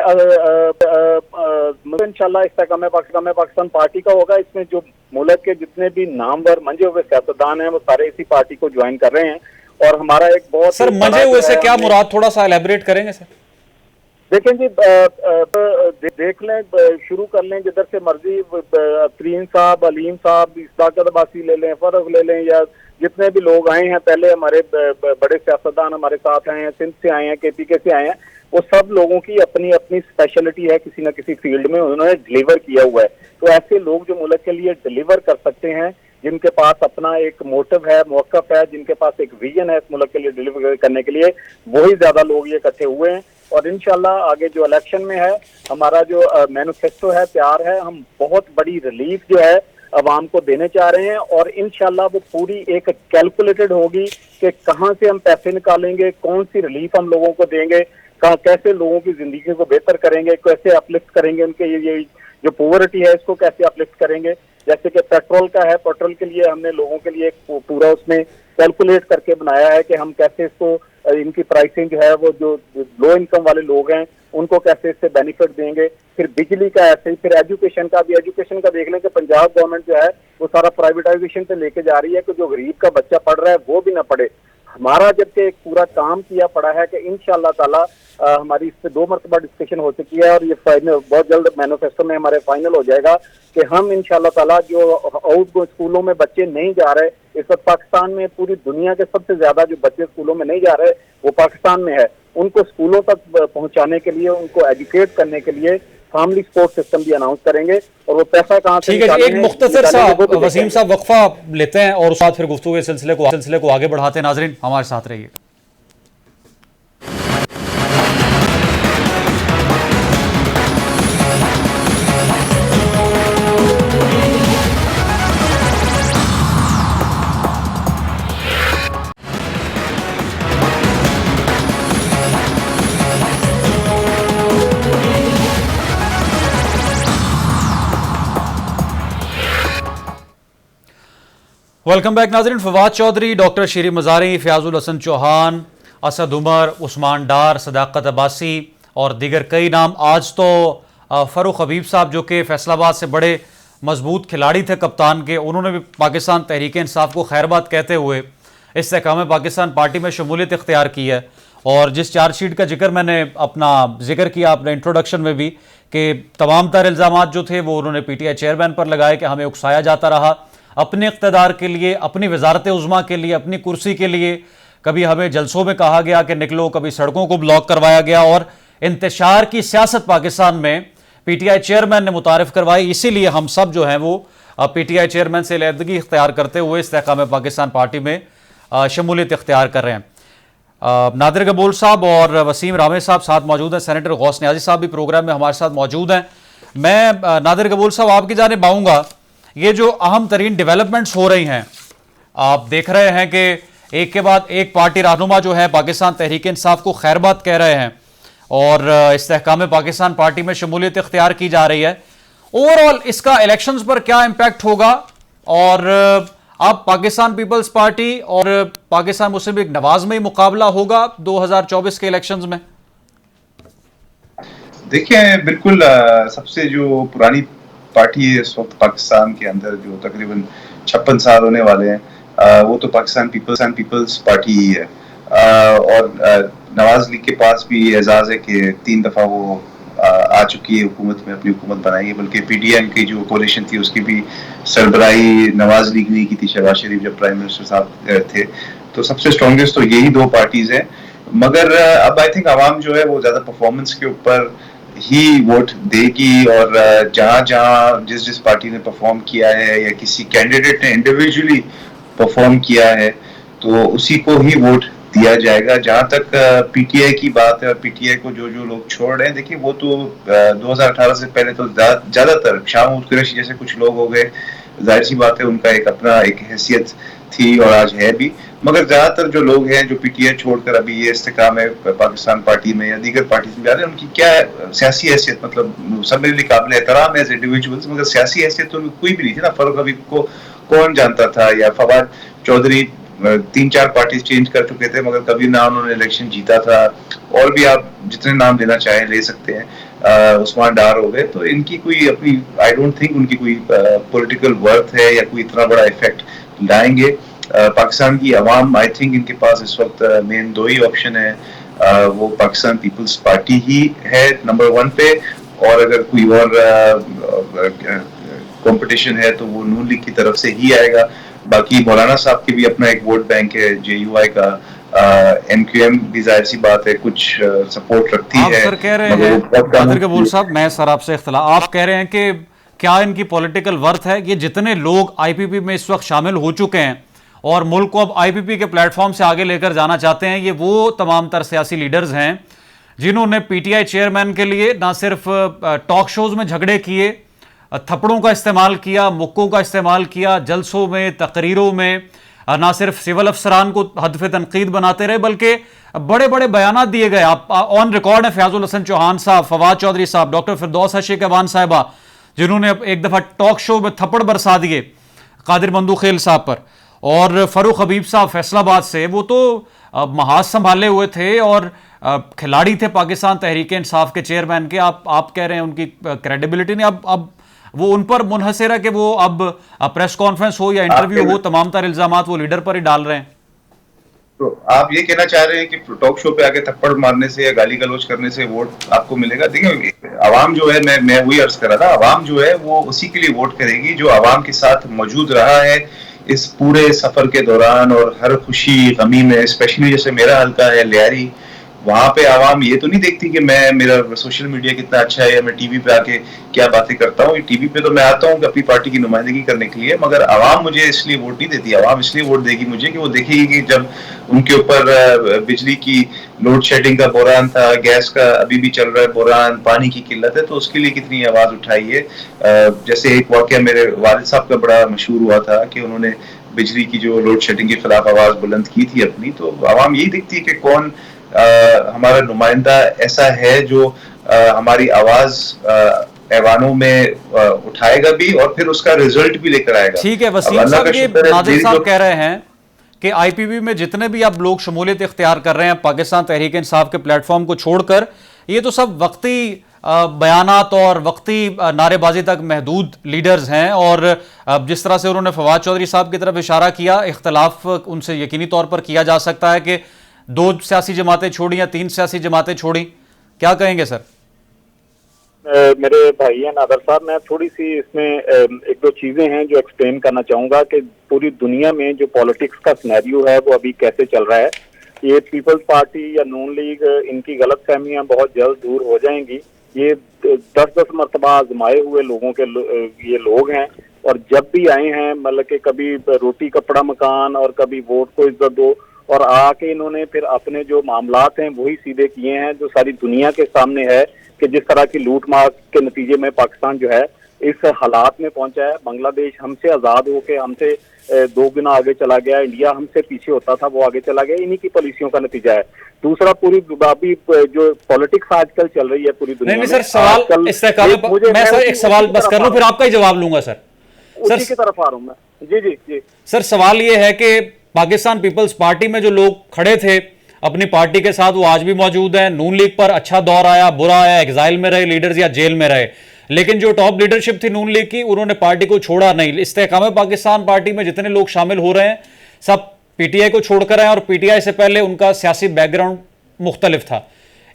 इंशाल्लाह इस्तेकाम पाकिस्तान पार्टी का होगा। इसमें जो मुल्क के जितने भी नामवर मंजे हुए सियासतदान हैं वो सारे इसी पार्टी को ज्वाइन कर रहे हैं और हमारा एक बहुत सर मंजे हुए से क्या मुराद, थोड़ा सा एलैबोरेट करेंगे सर? देखें जी, देख लें, शुरू कर लें जिधर से मर्जी। तरीन साहब, अलीम साहब, इस्ताकत अब्बासी ले लें, फर्क ले लें, या जितने भी लोग आए हैं पहले हमारे बड़े सियासतदान हमारे साथ आए हैं, सिंध से आए हैं, केपीके से आए हैं, वो सब लोगों की अपनी अपनी स्पेशलिटी है, किसी न किसी फील्ड में उन्होंने डिलीवर किया हुआ है। तो ऐसे लोग जो मुल्क के लिए डिलीवर कर सकते हैं, जिनके पास अपना एक मोटिव है, मौक़िफ़ है, जिनके पास एक विजन है इस मुल्क के लिए डिलीवर करने के लिए, वही ज्यादा लोग ये इकट्ठे हुए हैं। और इंशाल्लाह आगे जो इलेक्शन में है हमारा जो मैनिफेस्टो है तैयार है, हम बहुत बड़ी रिलीफ जो है अवाम को देने चाह रहे हैं और इंशाल्लाह वो पूरी एक कैलकुलेटेड होगी कि कहाँ से हम पैसे निकालेंगे, कौन सी रिलीफ हम लोगों को देंगे, कैसे लोगों की जिंदगी को बेहतर करेंगे, कैसे अपलिफ्ट करेंगे, उनके ये जो पोवर्टी है इसको कैसे अपलिफ्ट करेंगे। जैसे कि पेट्रोल का है, पेट्रोल के लिए हमने लोगों के लिए पूरा उसमें कैलकुलेट करके बनाया है कि हम कैसे इसको इनकी प्राइसिंग जो है वो जो लो इनकम वाले लोग हैं उनको कैसे इससे बेनिफिट देंगे। फिर बिजली का ऐसे ही, फिर एजुकेशन का भी, एजुकेशन का देख लें कि पंजाब गवर्नमेंट जो है वो सारा प्राइवेटाइजेशन पे लेके जा रही है कि जो गरीब का बच्चा पढ़ रहा है वो भी ना पढ़े। हमारा जबकि एक पूरा काम किया पड़ा है कि इंशाल्लाह ताला हमारी इस पे 2 मरतबा डिस्कशन हो चुकी है और ये फाइनल बहुत जल्द मैनिफेस्टो में हमारे फाइनल हो जाएगा कि हम इंशाल्लाह ताला जो आउट गो स्कूलों में बच्चे नहीं जा रहे, इस वक्त पाकिस्तान में पूरी दुनिया के सबसे ज्यादा जो बच्चे स्कूलों में नहीं जा रहे वो पाकिस्तान में है, उनको स्कूलों तक पहुंचाने के लिए, उनको एजुकेट करने के लिए फैमिली सपोर्ट सिस्टम भी अनाउंस करेंगे। और वो पैसा कहाँ से ठीक है जी, एक मुख्तसर सा वसीम साहब वक्फा लेते हैं और उसके बाद फिर गुफ्तगू के सिलसिले को आगे बढ़ाते हैं। नाजरीन हमारे साथ रहिए। वेलकम बैक नाजरीन। फवाद चौधरी, डॉक्टर शीरी मज़ारी, फ़याज़ुल हसन चौहान, असद उमर, उस्मान डार, सदाकत अब्बासी और दीगर कई नाम। आज तो फ़ारूक हबीब साहब जो कि फैसलाबाद से बड़े मजबूत खिलाड़ी थे कप्तान के, उन्होंने भी पाकिस्तान तहरीक इंसाफ को खैरबाद कहते हुए इस्तेहकाम पाकिस्तान पार्टी में शमूलियत इख्तियार की है। और जिस चार्जशीट का जिक्र मैंने अपना जिक्र किया अपने इंट्रोडक्शन में भी कि तमाम तर इल्ज़ामात जो थे वो उन्होंने PTI चेयरमैन पर लगाए कि हमें उकसाया जाता रहा अपने इक़्तिदार के लिए, अपनी वजारत उज़्मा के लिए, अपनी कुर्सी के लिए। कभी हमें जलसों में कहा गया कि निकलो, कभी सड़कों को ब्लॉक करवाया गया और इंतशार की सियासत पाकिस्तान में PTI चेयरमैन ने मुतारिफ करवाई। इसीलिए हम सब जो हैं वो PTI चेयरमैन से अलहदगी इख्तियार करते हुए इस्तेहकाम पाकिस्तान पार्टी में शमूलियत इख्तियार कर रहे हैं। नादिर गबूल साहब और वसीम रामे साहब साथ मौजूद हैं। सेनेटर गौस न्याजी साहब भी प्रोग्राम में हमारे साथ मौजूद हैं। मैं नादिर गबूल साहब आपकी जानिब आऊँगा। ये जो अहम तरीन डेवलपमेंट्स हो रही हैं, आप देख रहे हैं कि एक के बाद एक पार्टी रहनुमा जो है पाकिस्तान तहरीक इंसाफ को खैरबाद कह रहे हैं और इस्तेहकाम पाकिस्तान पार्टी में शमूलियत इख्तियार की जा रही है। ओवरऑल इसका इलेक्शंस पर क्या इम्पैक्ट होगा और अब पाकिस्तान पीपल्स पार्टी और पाकिस्तान मुस्लिम लीग नवाज में ही मुकाबला होगा 2024 के इलेक्शंस में? देखिए, बिल्कुल सबसे जो पुरानी पार्टी है इस वक्त पाकिस्तान के अंदर, जो तकरीबन 56 साल होने वाले हैं, वो तो पाकिस्तान पीपल्स पार्टी ही है। और नवाज लीग के पास भी एजाज है कि 3 दफा वो आ चुकी है हुकूमत में, अपनी हुकूमत बनाई है। बल्कि PDM की जो कोalition थी उसकी भी सरबराही नवाज लीग ने की थी, शहबाज शरीफ जब प्राइम मिनिस्टर साहब थे। तो सबसे स्ट्रॉन्गेस्ट तो यही 2 पार्टीज हैं। मगर अब आई थिंक आवाम जो है वो ज्यादा परफॉर्मेंस के ऊपर ही वोट देगी और जहां जिस पार्टी ने परफॉर्म किया है या किसी कैंडिडेट ने इंडिविजुअली परफॉर्म किया है तो उसी को ही वोट दिया जाएगा। जहां तक PTI की बात है और PTI को जो लोग छोड़ रहे हैं, देखिए वो तो 2018 से पहले तो ज्यादातर शाह महमूद कुरैशी जैसे कुछ लोग हो गए, जाहिर सी बात है उनका एक अपना एक हैसियत थी और आज है भी। मगर ज्यादातर जो लोग हैं जो PTI छोड़कर अभी ये इस्तेकाम है पाकिस्तान पार्टी में या दीगर पार्टी में जा रहे हैं, उनकी क्या सियासी हैसियत, मतलब सब मेरे लिए काबिल एहतराम है एज इंडिविजुअल्स, मगर सियासी हैसियत तो कोई भी नहीं थी ना। फारूक हबीब को कौन जानता था, या फवाद चौधरी 3-4 पार्टी चेंज कर चुके थे मगर कभी ना उन्होंने इलेक्शन जीता था। और भी आप जितने नाम लेना चाहें ले सकते हैं, उस्मान डार हो गए। तो इनकी कोई अपनी, आई डोंट थिंक उनकी कोई पॉलिटिकल वर्थ है या कोई इतना बड़ा इफेक्ट लाएंगे। पाकिस्तान की अवाम, आई थिंक इनके पास इस वक्त मेन 2 ही ऑप्शन है, वो पाकिस्तान पीपल्स पार्टी ही है नंबर 1 पे, और अगर कोई और कंपटीशन है तो वो नून लीग की तरफ से ही आएगा। बाकी मौलाना साहब की भी अपना एक वोट बैंक है JUI का, MQM भी जाहिर सी बात है कुछ सपोर्ट रखती है। आप सर कह रहे हैं, नादिर कबूल साहब, मैं सर आपसे इख्तिलाफ, आप कह रहे हैं कि क्या इनकी पॉलिटिकल वर्थ है? ये जितने लोग IPP में इस वक्त शामिल हो चुके हैं और मुल्क को अब IPP के प्लेटफॉर्म से आगे लेकर जाना चाहते हैं, ये वो तमाम तर सियासी लीडर्स हैं जिन्होंने PTI चेयरमैन के लिए ना सिर्फ टॉक शोज में झगड़े किए, थप्पड़ों का इस्तेमाल किया, मुक्कों का इस्तेमाल किया, जलसों में, तकरीरों में ना सिर्फ सिविल अफसरान को हदफ तनकीद बनाते रहे बल्कि बड़े बड़े बयानात दिए गए। आप ऑन रिकॉर्ड है फ़याज़ुल हसन चौहान साहब, फवाद चौधरी साहब, डॉक्टर फिरदौस आशिक अवान साहिबा, जिन्होंने एक दफ़ा टॉक शो में थप्पड़ बरसा दिए कादिर मंदूखेल साहब पर, और फ़ारूक हबीब साहब फैसलाबाद से, वो तो महाज संभाले हुए थे और खिलाड़ी थे पाकिस्तान तहरीक इंसाफ के चेयरमैन के। आप कह रहे हैं उनकी क्रेडिबिलिटी नहीं, अब वो उन पर मुनहसर है कि वो अब प्रेस कॉन्फ्रेंस हो या इंटरव्यू हो, तमाम तर इल्जामात वो लीडर पर ही डाल रहे हैं। तो आप ये कहना चाह रहे हैं कि टॉक शो पे आके थप्पड़ मारने से या गाली गलौज करने से वोट आपको मिलेगा? देखिए, आवाम जो है, मैं वही अर्ज कर रहा था, आवाम जो है वो उसी के लिए वोट करेगी जो आवाम के साथ मौजूद रहा है इस पूरे सफर के दौरान और हर खुशी गमी में। स्पेशली जैसे मेरा हल्का है लियारी, वहां पे आवाम ये तो नहीं देखती कि मेरा सोशल मीडिया कितना अच्छा है या मैं टीवी पे आके क्या बातें करता हूँ। टीवी पे तो मैं आता हूँ अपनी पार्टी की नुमाइंदगी करने के लिए, मगर आवाम मुझे इसलिए वोट नहीं देती। आवाम इसलिए वोट देगी मुझे कि वो देखेगी कि जब उनके ऊपर बिजली की लोड शेडिंग का बुरान था, गैस का अभी भी चल रहा है बुरान, पानी की किल्लत है, तो उसके लिए कितनी आवाज उठाई है। जैसे एक वाकया मेरे वालिद साहब का बड़ा मशहूर हुआ था कि उन्होंने बिजली की जो लोड शेडिंग के खिलाफ आवाज बुलंद की थी अपनी। तो आवाम यही देखती है कि कौन हमारा नुमाइंदा ऐसा है जो हमारी आवाज ऐवानों में उठाएगा भी और फिर उसका रिजल्ट भी लेकर आएगा। ठीक है वसीम साहब, ये नादिर साहब कह रहे हैं कि आईपीपी में जितने भी अब लोग शमूलियत इख्तियार कर रहे हैं पाकिस्तान तहरीक इंसाफ के प्लेटफॉर्म को छोड़कर, ये तो सब वक्ती बयानात और वक्ती नारेबाजी तक महदूद लीडर्स हैं। और जिस तरह से उन्होंने फवाद चौधरी साहब की तरफ इशारा किया, इख्तलाफ उनसे यकीनी तौर पर किया जा सकता है कि 2 सियासी जमातें छोड़ी या 3 सियासी जमातें छोड़ी। क्या कहेंगे सर? मेरे भाई हैं नादर साहब, मैं थोड़ी सी इसमें एक दो चीजें हैं जो एक्सप्लेन करना चाहूंगा कि पूरी दुनिया में जो पॉलिटिक्स का सिनेरियो है वो अभी कैसे चल रहा है। ये पीपल्स पार्टी या नून लीग, इनकी गलतफहमियां बहुत जल्द दूर हो जाएंगी। ये 10-10 मरतबा आजमाए हुए लोगों के ये लोग हैं, और जब भी आए हैं मतलब कि कभी रोटी कपड़ा मकान और कभी वोट को इज्जत दो, और आके इन्होंने फिर अपने जो मामलात हैं वही सीधे किए हैं जो सारी दुनिया के सामने है कि जिस तरह की लूट मार के नतीजे में पाकिस्तान जो है इस हालात में पहुंचा है। बांग्लादेश हमसे आज़ाद होके हमसे 2 गुना आगे चला गया, इंडिया हमसे पीछे होता था वो आगे चला गया, इन्हीं की पॉलिसियों का नतीजा है। दूसरा, पूरी अभी जो पॉलिटिक्स आजकल चल रही है पूरी दुनिया में, सर सवाल इस मैं सर एक सवाल बस कर लूं फिर आपका ही जवाब लूंगा सर। उसी की तरफ आ रहा हूं मैं। जी जी जी सर, सवाल ये है कि पाकिस्तान पीपल्स पार्टी में जो लोग खड़े थे अपनी पार्टी के साथ वो आज भी मौजूद हैं। नून लीग पर अच्छा दौर आया, बुरा आया, एग्जाइल में रहे लीडर्स या जेल में रहे, लेकिन जो टॉप लीडरशिप थी नून लीग की उन्होंने पार्टी को छोड़ा नहीं। इस्तेहकाम पाकिस्तान पार्टी में जितने लोग शामिल हो रहे हैं सब पीटीआई को छोड़कर आए और पीटीआई से पहले उनका सियासी बैकग्राउंड मुख्तलिफ था।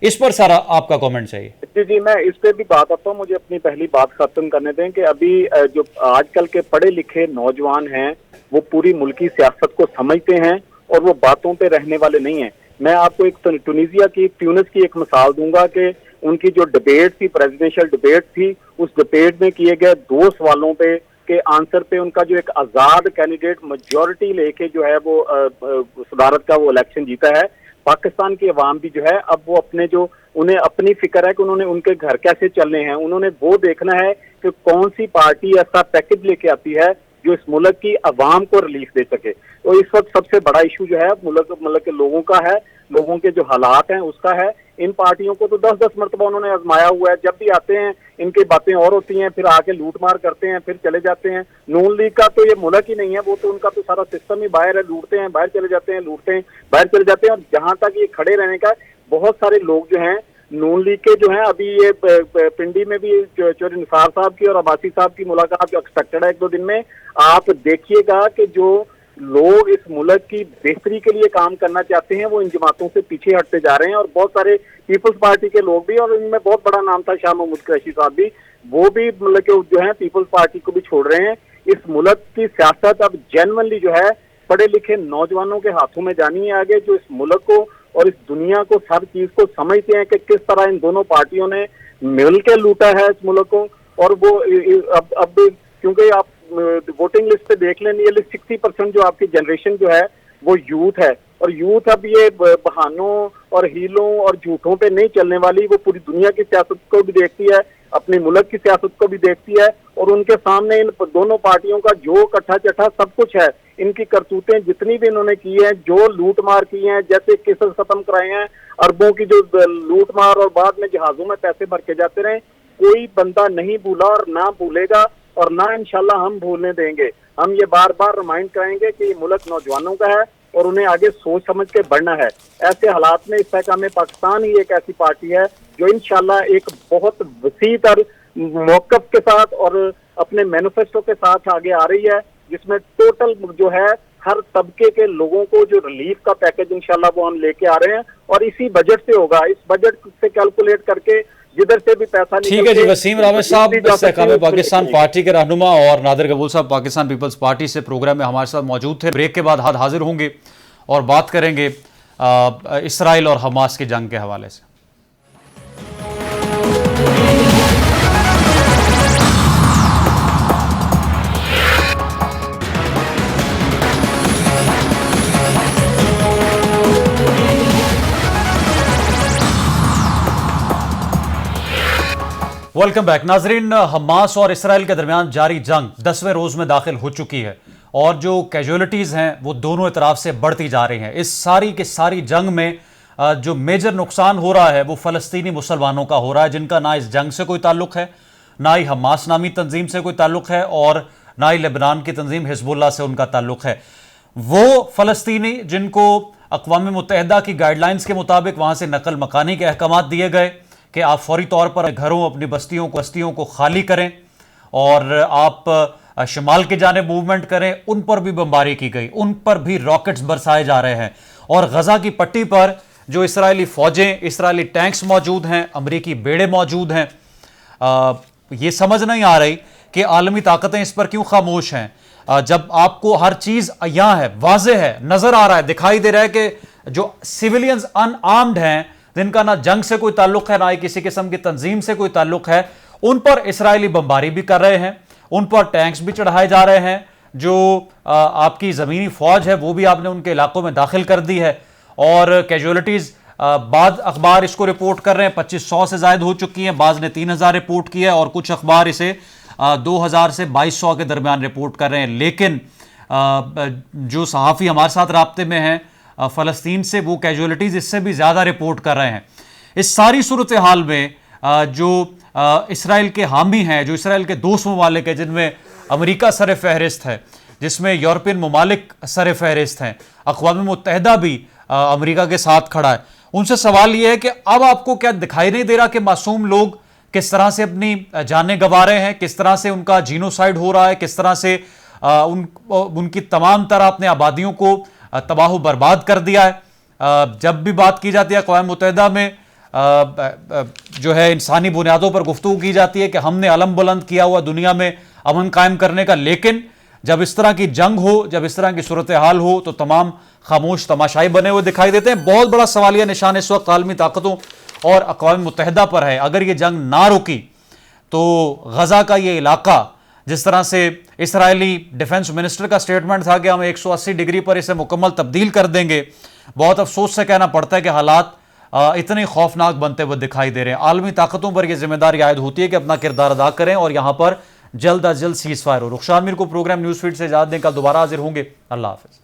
इस पर सारा आपका कमेंट चाहिए। जी जी, मैं इस पे भी बात आता हूँ। मुझे अपनी पहली बात खत्म करने दें कि अभी जो आजकल के पढ़े लिखे नौजवान हैं वो पूरी मुल्की सियासत को समझते हैं और वो बातों पे रहने वाले नहीं हैं। मैं आपको एक ट्यूनिसिया की, ट्यूनिस की एक मिसाल दूंगा कि उनकी जो डिबेट थी, प्रेसिडेंशियल डिबेट थी, उस डिबेट में किए गए 2 सवालों पे के आंसर पे उनका जो एक आजाद कैंडिडेट मेजॉरिटी लेके जो है वो सदारत का वो इलेक्शन जीता है। पाकिस्तान की अवाम भी जो है अब वो अपने जो उन्हें अपनी फिक्र है कि उन्होंने उनके घर कैसे चलने हैं, उन्होंने वो देखना है कि कौन सी पार्टी ऐसा पैकेज लेके आती है जो इस मुल्क की अवाम को रिलीफ दे सके। तो इस वक्त सबसे बड़ा इशू जो है मुल्क के लोगों का है, लोगों के जो हालात हैं उसका है। इन पार्टियों को तो 10-10 मरतबा उन्होंने आजमाया हुआ है। जब भी आते हैं इनकी बातें और होती हैं, फिर आके लूट मार करते हैं, फिर चले जाते हैं। नून लीग का तो ये मुल्क ही नहीं है, वो तो उनका तो सारा सिस्टम ही बाहर है। लूटते हैं, बाहर चले जाते हैं, लूटते हैं, बाहर चले जाते हैं। और जहां तक ये खड़े रहने का, बहुत सारे लोग जो हैं नून लीग के जो हैं, अभी ये पिंडी में भी चौधरी निसार साहब की और अब्बासी साहब की मुलाकात जो एक्सपेक्टेड है 1-2 दिन में, आप देखिएगा कि जो लोग इस मुल्क की बेहतरी के लिए काम करना चाहते हैं वो इन जमातों से पीछे हटते जा रहे हैं। और बहुत सारे पीपल्स पार्टी के लोग भी, और इनमें बहुत बड़ा नाम था शाह महमूद कुरैशी साहब भी, वो भी मतलब कि जो है पीपल्स पार्टी को भी छोड़ रहे हैं। इस मुल्क की सियासत अब जेन्युइनली जो है पढ़े लिखे नौजवानों के हाथों में जानी है आगे, जो इस मुल्क को और इस दुनिया को हर चीज को समझते हैं कि किस तरह इन दोनों पार्टियों ने मिल के लूटा है इस मुल्क को। और वो अब क्योंकि आप वोटिंग लिस्ट पे देख लें, नियरली 60% जो आपकी जनरेशन जो है वो यूथ है। और यूथ अब ये बहानों और हीलों और झूठों पे नहीं चलने वाली, वो पूरी दुनिया की सियासत को भी देखती है, अपने मुल्क की सियासत को भी देखती है। और उनके सामने इन दोनों पार्टियों का जो कट्ठा चट्ठा सब कुछ है, इनकी करतूतें जितनी भी इन्होंने की हैं, जो लूट मार की हैं, जैसे केसेस खत्म कराए हैं, अरबों की जो लूट मार और बाद में जहाजों में पैसे भर के जाते रहे, कोई बंदा नहीं भूला और ना भूलेगा और ना इंशाल्लाह हम भूलने देंगे। हम ये बार बार रिमाइंड कराएंगे कि ये मुल्क नौजवानों का है और उन्हें आगे सोच समझ के बढ़ना है। ऐसे हालात में इस्तेहकाम पाकिस्तान ही एक ऐसी पार्टी है जो इंशाल्लाह एक बहुत वसी तर मौक़िफ़ के साथ और अपने मैनिफेस्टो के साथ आगे आ रही है, जिसमें टोटल जो है हर तबके के लोगों को जो रिलीफ का पैकेज इंशाल्लाह वो हम लेके आ रहे हैं। और इसी बजट से होगा, इस बजट से कैलकुलेट करके जिधर से भी पैसा। ठीक है जी, वसीम रामे साहब इस्तेहकाम पाकिस्तान पार्टी के रहनुमा और नादिर कबूल साहब पाकिस्तान पीपल्स पार्टी से प्रोग्राम में हमारे साथ मौजूद थे। ब्रेक के बाद हाजिर होंगे और बात करेंगे इसराइल और हमास की जंग के हवाले से। वेलकम बैक नाजरीन। हमास और इसराइल के दरमियान जारी जंग 10वें रोज में दाखिल हो चुकी है और जो कैजुअलिटीज़ हैं वो दोनों तरफ से बढ़ती जा रही हैं। इस सारी की सारी जंग में जो मेजर नुकसान हो रहा है वो फ़लस्तीनी मुसलमानों का हो रहा है, जिनका ना इस जंग से कोई ताल्लुक़ है, ना ही हमास नामी तंजीम से कोई ताल्लुक़ है और ना ही लेबनान की तंजीम हिजबुल्लाह से उनका ताल्लुक़ है। वो फ़लस्तीनी जिनको अक़वाम मुत्तहिदा की गाइडलाइंस के मुताबिक वहाँ से नकल मकानी के अहकाम दिए गए कि आप फौरी तौर पर घरों, अपनी बस्तियों को खाली करें और आप शिमाल की जानिब मूवमेंट करें, उन पर भी बमबारी की गई, उन पर भी रॉकेट्स बरसाए जा रहे हैं। और गजा की पट्टी पर जो इसराइली फौजें, इसराइली टैंक्स मौजूद हैं, अमरीकी बेड़े मौजूद हैं, ये समझ नहीं आ रही कि आलमी ताकतें इस पर क्यों खामोश हैं। जब आपको हर चीज़ यहाँ है, वाज़े है, नज़र आ रहा है, दिखाई दे रहा है कि जो सिविलियंस अनआर्म्ड हैं, जिनका ना जंग से कोई ताल्लुक है, ना ही किसी किस्म की तंजीम से कोई ताल्लुक है, उन पर इसराइली बमबारी भी कर रहे हैं, उन पर टैंक्स भी चढ़ाए जा रहे हैं। जो आपकी ज़मीनी फ़ौज है वो भी आपने उनके इलाकों में दाखिल कर दी है और कैजुअलिटीज़ बाद अखबार इसको रिपोर्ट कर रहे हैं 2500 से ज़ायद हो चुकी हैं, बाज़ ने 3000 रिपोर्ट किया है और कुछ अखबार इसे 2000 से 2200 के दरमियान रिपोर्ट कर रहे हैं। लेकिन जो सहाफ़ी हमारे साथ राब्ते में हैं फ़लस्तीन से, वो कैजुअलिटीज़ इससे भी ज़्यादा रिपोर्ट कर रहे हैं। इस सारी सूरत हाल में जो इसराइल के हामी हैं, जो इसराइल के दोस्त ममालिक हैं, जिनमें अमेरिका सर फहरिस्त है, जिसमें यूरोपियन ममालिक सर फहरिस्त हैं, अक़वाम मुत्तहिदा भी अमेरिका के साथ खड़ा है, उनसे सवाल यह है कि अब आपको क्या दिखाई नहीं दे रहा कि मासूम लोग किस तरह से अपनी जानें गंवा रहे हैं, किस तरह से उनका जीनोसाइड हो रहा है, किस तरह से उनकी तमाम तरह अपने आबादियों को तबाह बर्बाद कर दिया है। जब भी बात की जाती है अक़वाम मुत्तहिदा में जो है इंसानी बुनियादों पर गुफ्तगू की जाती है कि हमने अलम बुलंद किया हुआ दुनिया में अमन कायम करने का, लेकिन जब इस तरह की जंग हो, जब इस तरह की सूरत हाल हो तो तमाम खामोश तमाशाई बने हुए दिखाई देते हैं। बहुत बड़ा सवालिया निशान इस वक्त आलमी ताकतों और अक़वाम मुत्तहिदा पर है। अगर ये जंग ना रुकी तो गजा का ये इलाका, जिस तरह से इसराइली डिफेंस मिनिस्टर का स्टेटमेंट था कि हम 180 डिग्री पर इसे मुकम्मल तब्दील कर देंगे, बहुत अफसोस से कहना पड़ता है कि हालात इतने खौफनाक बनते हुए दिखाई दे रहे हैं। आलमी ताकतों पर यह जिम्मेदारी आयद होती है कि अपना किरदार अदा करें और यहां पर जल्द अज जल्द सीज़ फायर हो। रुखसान मीर को प्रोग्राम न्यूज़ फीड से इजाज़त दें, कल दोबारा हाजिर होंगे। अल्लाह हाफ़िज़।